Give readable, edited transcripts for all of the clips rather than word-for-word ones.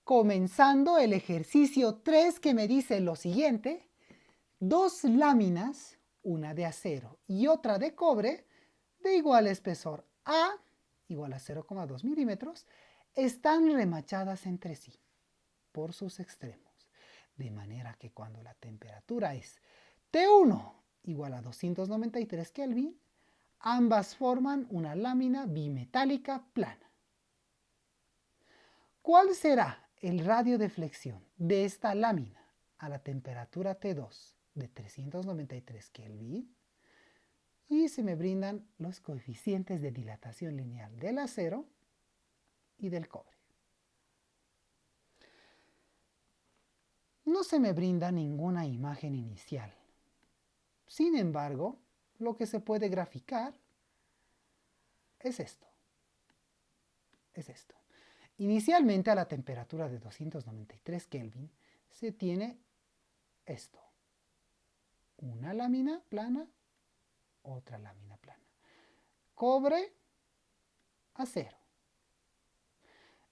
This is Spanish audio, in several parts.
Comenzando el ejercicio 3 que me dice lo siguiente: dos láminas, una de acero y otra de cobre, de igual espesor A, igual a 0,2 milímetros, están remachadas entre sí por sus extremos. De manera que cuando la temperatura es T1 igual a 293 Kelvin, ambas forman una lámina bimetálica plana. ¿Cuál será el radio de flexión de esta lámina a la temperatura T2 de 393 Kelvin? Y se me brindan los coeficientes de dilatación lineal del acero y del cobre. No se me brinda ninguna imagen inicial. Sin embargo, lo que se puede graficar es esto. Inicialmente, a la temperatura de 293 Kelvin se tiene esto: una lámina plana, otra lámina plana. Cobre, acero.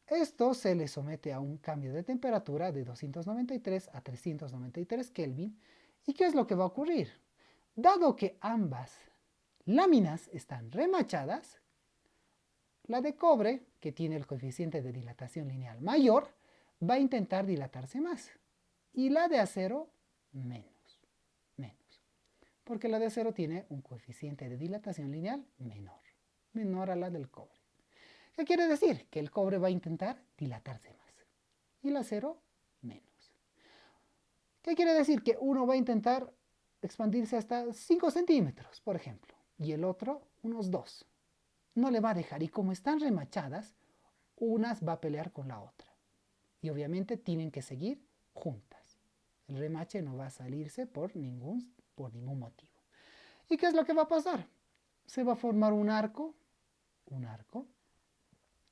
Esto se le somete a un cambio de temperatura de 293 a 393 Kelvin. ¿Y qué es lo que va a ocurrir? Dado que ambas láminas están remachadas, la de cobre, que tiene el coeficiente de dilatación lineal mayor, va a intentar dilatarse más. Y la de acero, menos. Porque la de acero tiene un coeficiente de dilatación lineal menor a la del cobre. ¿Qué quiere decir? Que el cobre va a intentar dilatarse más y el acero menos. ¿Qué quiere decir? Que uno va a intentar expandirse hasta 5 centímetros, por ejemplo, y el otro unos 2. No le va a dejar, y como están remachadas, unas va a pelear con la otra. Y obviamente tienen que seguir juntas. El remache no va a salirse por ningún motivo. ¿Y qué es lo que va a pasar? Se va a formar un arco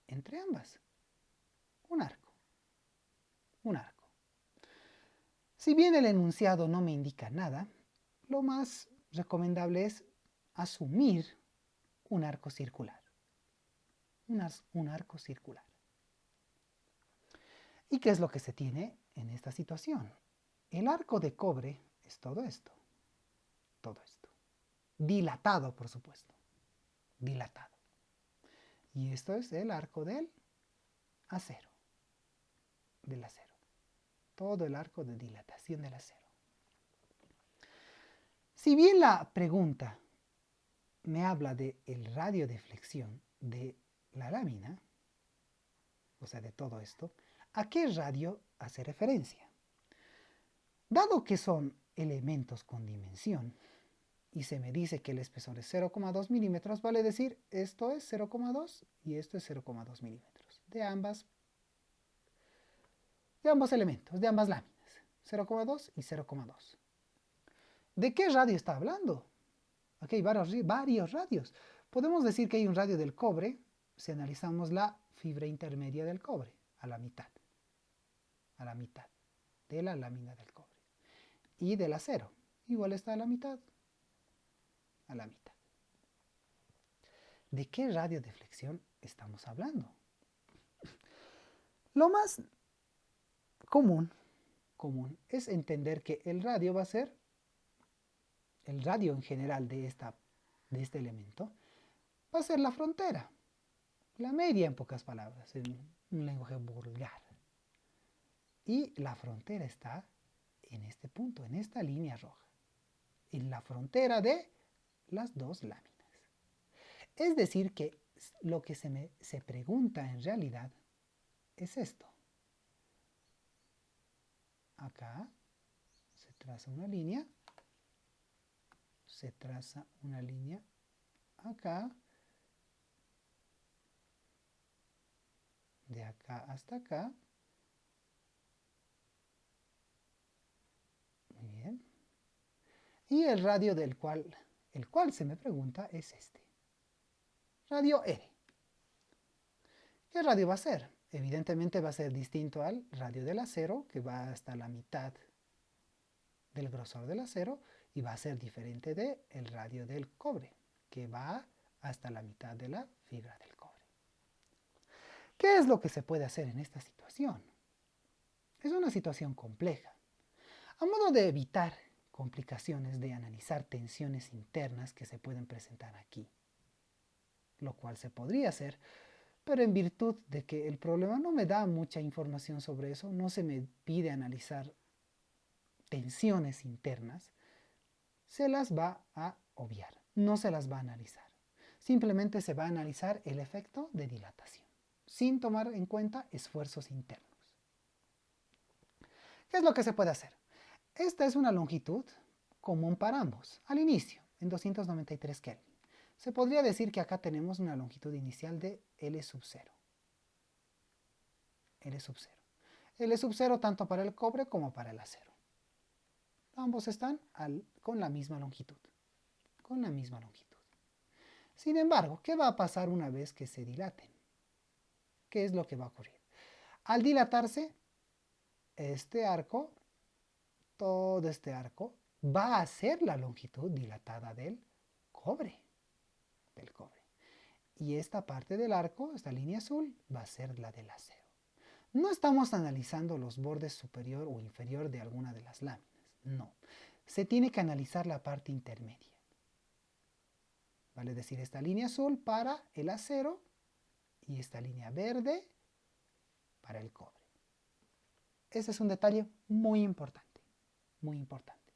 entre ambas. Un arco. Si bien el enunciado no me indica nada, lo más recomendable es asumir un arco circular. Un arco circular. ¿Y qué es lo que se tiene en esta situación? El arco de cobre es todo esto. Dilatado, por supuesto. Dilatado. Y esto es el arco del acero. Todo el arco de dilatación del acero. Si bien la pregunta me habla del radio de flexión de la lámina, o sea, de todo esto, ¿a qué radio hace referencia? Dado que son elementos con dimensión, y se me dice que el espesor es 0,2 milímetros, vale decir esto es 0,2 y esto es 0,2 milímetros de ambos elementos, de ambas láminas, 0,2 y 0,2. ¿De qué radio está hablando? Aquí hay varios radios. Podemos decir que hay un radio del cobre si analizamos la fibra intermedia del cobre, a la mitad de la lámina del cobre. Y del acero, igual está a la mitad. ¿De qué radio de flexión estamos hablando? Lo más común es entender que el radio va a ser, el radio en general de este elemento, va a ser la frontera, la media en pocas palabras, en un lenguaje vulgar. Y la frontera está en este punto, en esta línea roja, en la frontera de las dos láminas. Es decir que lo que se pregunta en realidad es esto. Acá se traza una línea acá, de acá hasta acá. Muy bien. Y el radio el cual se me pregunta es este. Radio R. ¿Qué radio va a ser? Evidentemente va a ser distinto al radio del acero, que va hasta la mitad del grosor del acero, y va a ser diferente del radio del cobre, que va hasta la mitad de la fibra del cobre. ¿Qué es lo que se puede hacer en esta situación? Es una situación compleja. A modo de evitar complicaciones de analizar tensiones internas que se pueden presentar aquí, lo cual se podría hacer, pero en virtud de que el problema no me da mucha información sobre eso, no se me pide analizar tensiones internas, se las va a obviar, no se las va a analizar. Simplemente se va a analizar el efecto de dilatación, sin tomar en cuenta esfuerzos internos. ¿Qué es lo que se puede hacer? Esta es una longitud común para ambos, al inicio, en 293 Kelvin. Se podría decir que acá tenemos una longitud inicial de L sub 0. L sub 0. L sub 0 tanto para el cobre como para el acero. Ambos están con la misma longitud. Con la misma longitud. Sin embargo, ¿qué va a pasar una vez que se dilaten? ¿Qué es lo que va a ocurrir? Al dilatarse, este arco, todo este arco, va a ser la longitud dilatada del cobre. Y esta parte del arco, esta línea azul, va a ser la del acero. No estamos analizando los bordes superior o inferior de alguna de las láminas, no. Se tiene que analizar la parte intermedia. Vale decir, esta línea azul para el acero y esta línea verde para el cobre. Ese es un detalle muy importante, muy importante.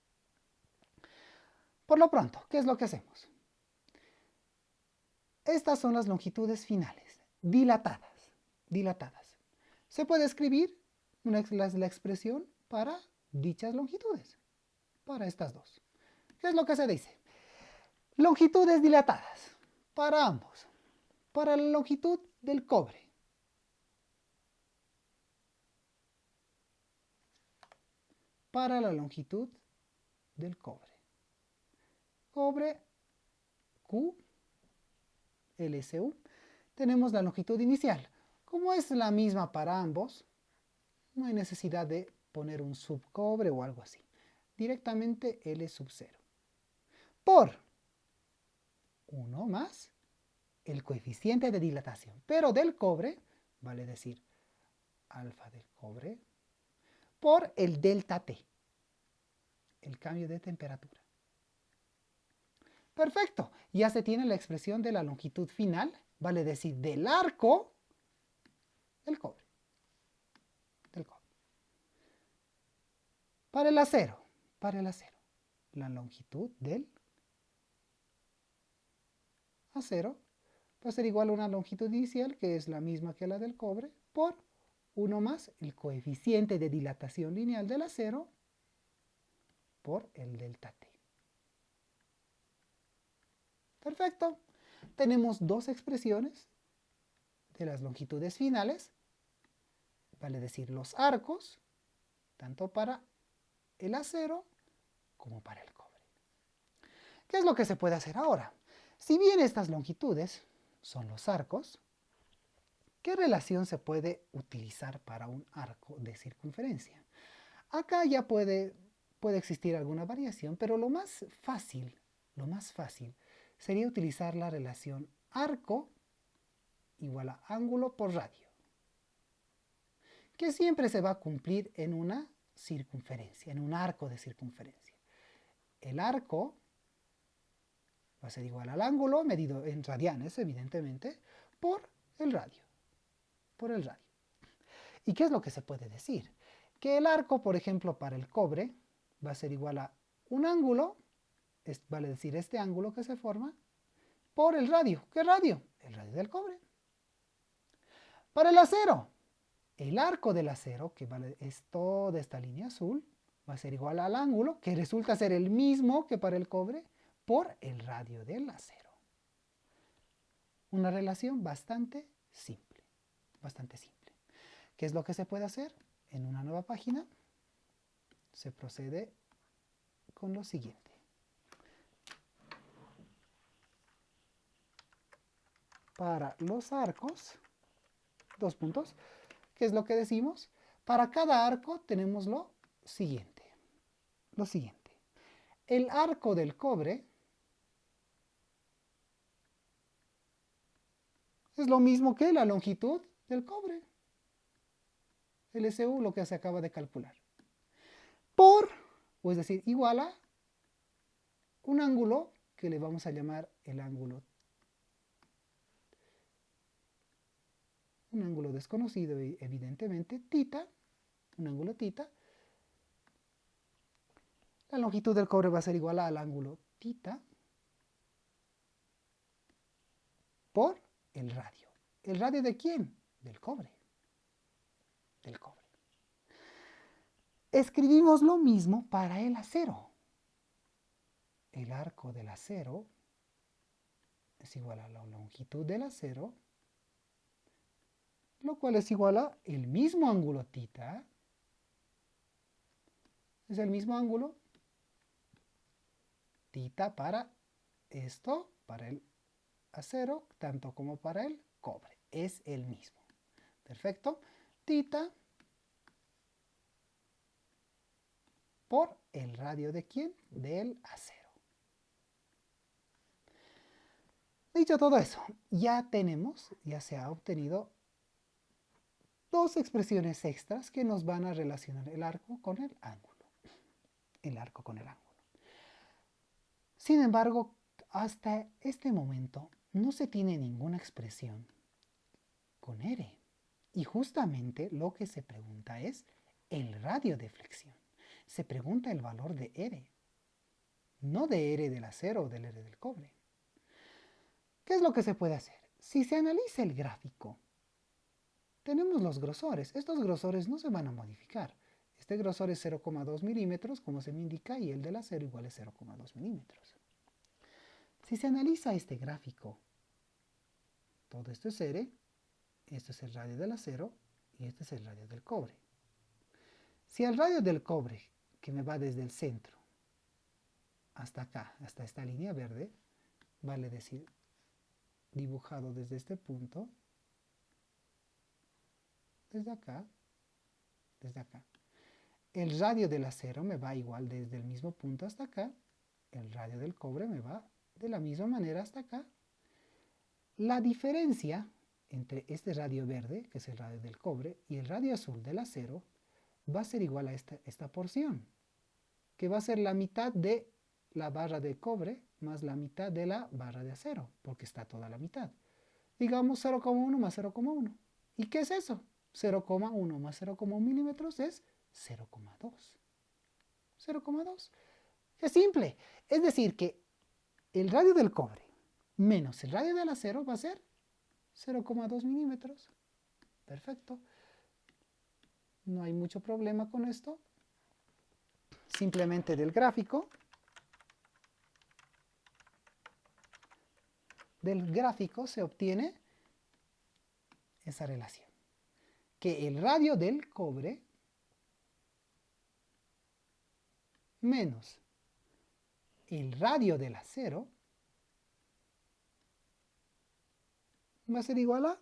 Por lo pronto, ¿qué es lo que hacemos? Estas son las longitudes finales, dilatadas, dilatadas. Se puede escribir la expresión para dichas longitudes, para estas dos. ¿Qué es lo que se dice? Longitudes dilatadas, para ambos. Para la longitud del cobre. Para la longitud del cobre. Cobre Q, LSU. Tenemos la longitud inicial. Como es la misma para ambos, no hay necesidad de poner un subcobre o algo así. Directamente L sub 0. Por 1 más el coeficiente de dilatación, pero del cobre, vale decir alfa del cobre, por el delta T, el cambio de temperatura. Perfecto, ya se tiene la expresión de la longitud final, vale decir del arco del cobre. Para el acero, la longitud del acero va a ser igual a una longitud inicial, que es la misma que la del cobre, por 1 más el coeficiente de dilatación lineal del acero por el delta T. Perfecto. Tenemos dos expresiones de las longitudes finales, vale decir los arcos, tanto para el acero como para el cobre. ¿Qué es lo que se puede hacer ahora? Si bien estas longitudes son los arcos, ¿qué relación se puede utilizar para un arco de circunferencia? Acá ya puede existir alguna variación, pero lo más fácil sería utilizar la relación arco igual a ángulo por radio, que siempre se va a cumplir en una circunferencia, en un arco de circunferencia. El arco va a ser igual al ángulo, medido en radianes, evidentemente, por el radio. ¿Y qué es lo que se puede decir? Que el arco, por ejemplo, para el cobre, va a ser igual a un ángulo, vale decir este ángulo que se forma, por el radio. ¿Qué radio? El radio del cobre. Para el acero, el arco del acero, que es toda esta línea azul, va a ser igual al ángulo, que resulta ser el mismo que para el cobre, por el radio del acero. Una relación bastante simple, ¿Qué es lo que se puede hacer? En una nueva página se procede con lo siguiente. Para los arcos, dos puntos, ¿qué es lo que decimos? Para cada arco tenemos lo siguiente. El arco del cobre es lo mismo que la longitud del cobre. el SU, lo que se acaba de calcular, por, o es decir, igual a un ángulo que le vamos a llamar el ángulo, un ángulo desconocido evidentemente, tita, un ángulo tita. La longitud del cobre va a ser igual al ángulo tita por el radio. ¿El radio de quién? Del cobre. Del cobre. Escribimos lo mismo para el acero. El arco del acero es igual a la longitud del acero, lo cual es igual a el mismo ángulo tita. Es el mismo ángulo tita para esto, para el acero, tanto como para el cobre. Es el mismo. Perfecto. Tita por el radio de ¿quién? Del acero. Dicho todo eso, ya se ha obtenido dos expresiones extras que nos van a relacionar el arco con el ángulo. El arco con el ángulo. Sin embargo, hasta este momento no se tiene ninguna expresión con R. Y justamente lo que se pregunta es el radio de flexión. Se pregunta el valor de R, no de R del acero o del R del cobre. ¿Qué es lo que se puede hacer? Si se analiza el gráfico, tenemos los grosores. Estos grosores no se van a modificar. Este grosor es 0,2 milímetros, como se me indica, y el del acero igual es 0,2 milímetros. Si se analiza este gráfico, todo esto es R, esto es el radio del acero y este es el radio del cobre. Si el radio del cobre, que me va desde el centro hasta acá, hasta esta línea verde, vale decir, dibujado desde este punto, desde acá, el radio del acero me va igual desde el mismo punto hasta acá, el radio del cobre me va de la misma manera hasta acá. La diferencia entre este radio verde, que es el radio del cobre, y el radio azul del acero, va a ser igual a esta porción, que va a ser la mitad de la barra de cobre más la mitad de la barra de acero, porque está toda la mitad. Digamos 0,1 más 0,1. ¿Y qué es eso? 0,1 más 0,1 milímetros es 0,2. 0,2. Es simple. Es decir, que el radio del cobre menos el radio del acero va a ser 0,2 milímetros. Perfecto. No hay mucho problema con esto. Simplemente del gráfico se obtiene esa relación. Que el radio del cobre menos el radio del acero va a ser igual a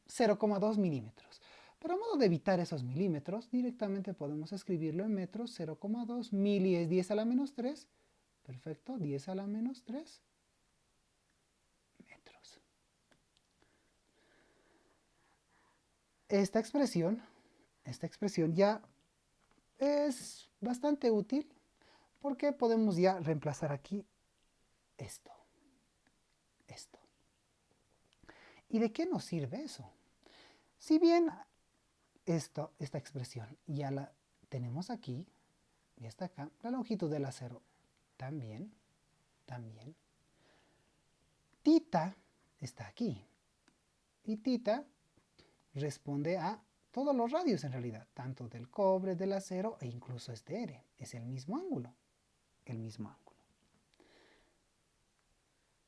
0,2 milímetros. Pero a modo de evitar esos milímetros, directamente podemos escribirlo en metros. 0,2 mili es 10 a la menos 3. Perfecto, 10 a la menos 3 metros. Esta expresión ya es bastante útil porque podemos ya reemplazar aquí esto. ¿Y de qué nos sirve eso? Si bien esta expresión ya la tenemos aquí, y está acá, la longitud del acero también. Tita está aquí. Y tita responde a todos los radios en realidad, tanto del cobre, del acero e incluso este R. Es el mismo ángulo.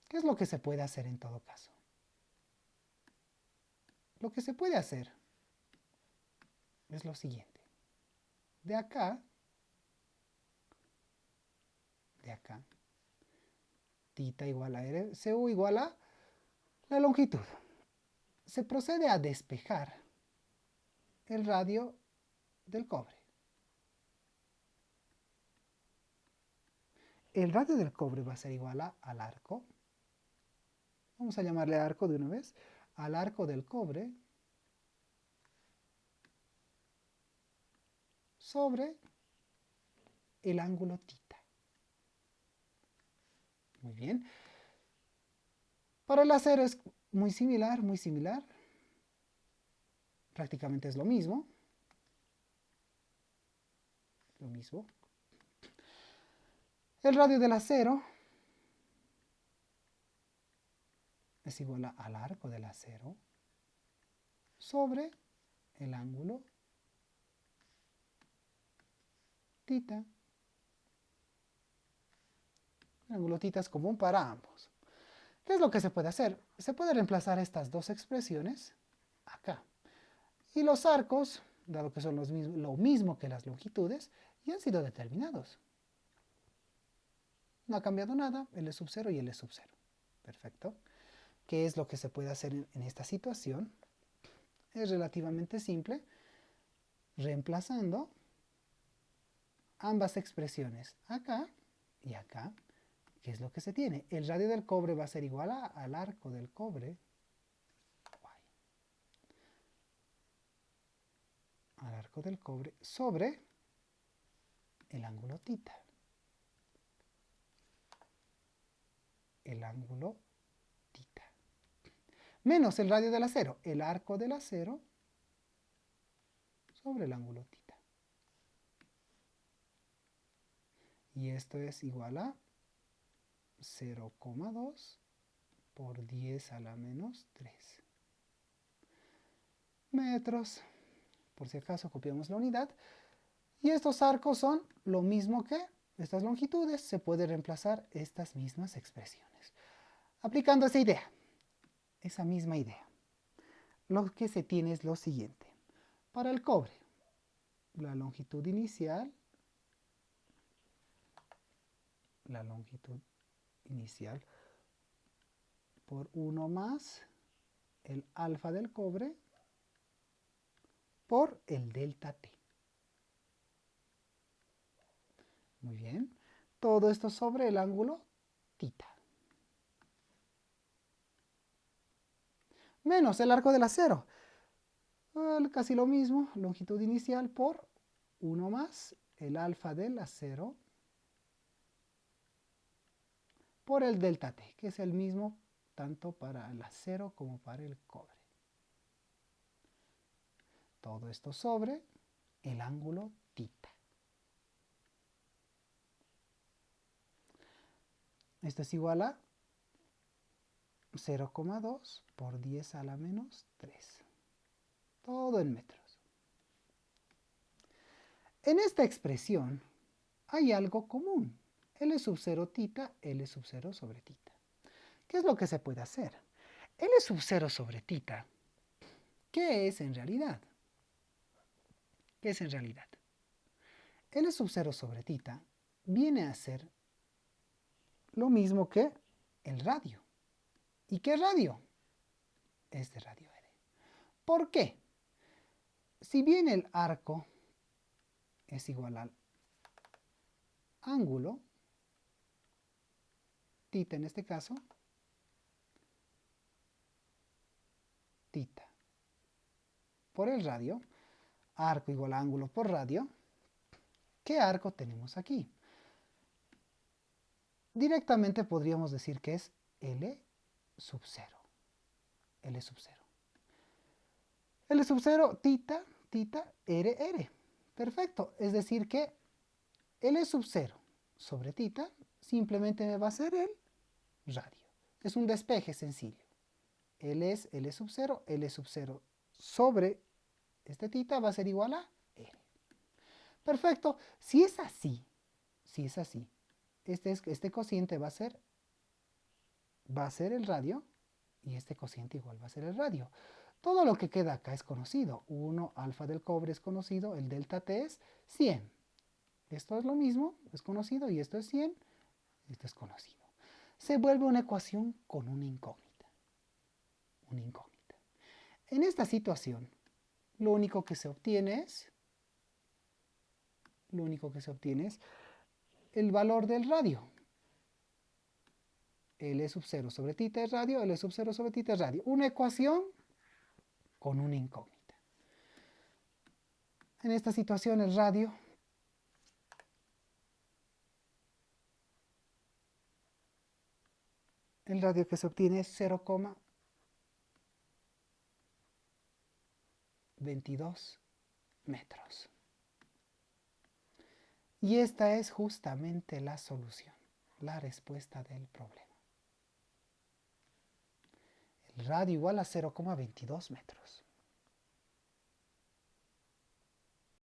¿Qué es lo que se puede hacer en todo caso? Lo que se puede hacer es lo siguiente. De acá, tita igual a R, Cu igual a la longitud. Se procede a despejar el radio del cobre. El radio del cobre va a ser igual al arco. Vamos a llamarle arco de una vez. Al arco del cobre sobre el ángulo tita. Muy bien. Para el acero es muy similar, muy similar. Prácticamente es lo mismo. Lo mismo. El radio del acero es igual al arco del acero sobre el ángulo tita. El ángulo tita es común para ambos. ¿Qué es lo que se puede hacer? Se puede reemplazar estas dos expresiones acá. Y los arcos, dado que son lo mismo que las longitudes, ya han sido determinados. No ha cambiado nada, L sub 0 y L sub 0. Perfecto. ¿Qué es lo que se puede hacer en esta situación? Es relativamente simple, reemplazando ambas expresiones acá y acá. ¿Qué es lo que se tiene? El radio del cobre va a ser igual al arco del cobre, al arco del cobre sobre el ángulo tita. El ángulo tita. Menos el radio del acero, el arco del acero sobre el ángulo tita. Y esto es igual a 0,2 por 10 a la menos 3 metros. Por si acaso copiamos la unidad. Y estos arcos son lo mismo que estas longitudes. Se puede reemplazar estas mismas expresiones. Aplicando esa idea, esa misma idea, lo que se tiene es lo siguiente. Para el cobre, la longitud inicial por 1 más el alfa del cobre por el delta T. Muy bien. Todo esto sobre el ángulo tita. Menos el arco del acero. Casi lo mismo, longitud inicial por 1 más el alfa del acero por el delta T, que es el mismo tanto para el acero como para el cobre. Todo esto sobre el ángulo tita. Esto es igual a 0,2 por 10 a la menos 3. Todo en metros. En esta expresión hay algo común. L sub 0 tita, L sub 0 sobre tita. ¿Qué es lo que se puede hacer? L sub 0 sobre tita, ¿qué es en realidad? ¿Qué es en realidad? L sub 0 sobre tita viene a ser lo mismo que el radio. ¿Y qué radio? Este radio R. ¿Por qué? Si bien el arco es igual al ángulo, tita en este caso, tita por el radio, arco igual a ángulo por radio, ¿qué arco tenemos aquí? Directamente podríamos decir que es L sub 0. L sub 0. L sub 0, tita, tita, R, R. Perfecto. Es decir que L sub 0 sobre tita simplemente me va a ser el radio. Es un despeje sencillo. L es L sub 0, L sub 0 sobre este tita va a ser igual a R. Perfecto. Si es así, este cociente va a ser el radio y este cociente igual va a ser el radio. Todo lo que queda acá es conocido. 1 alfa del cobre es conocido, el delta T es 100. Esto es lo mismo, es conocido, y esto es 100, esto es conocido. Se vuelve una ecuación con una incógnita. Una incógnita. En esta situación, lo único que se obtiene es el valor del radio. L sub 0 sobre tita es radio, L sub 0 sobre tita es radio. Una ecuación con una incógnita. En esta situación el radio que se obtiene es 0,22 metros. Y esta es justamente la solución, la respuesta del problema. El radio igual a 0,22 metros.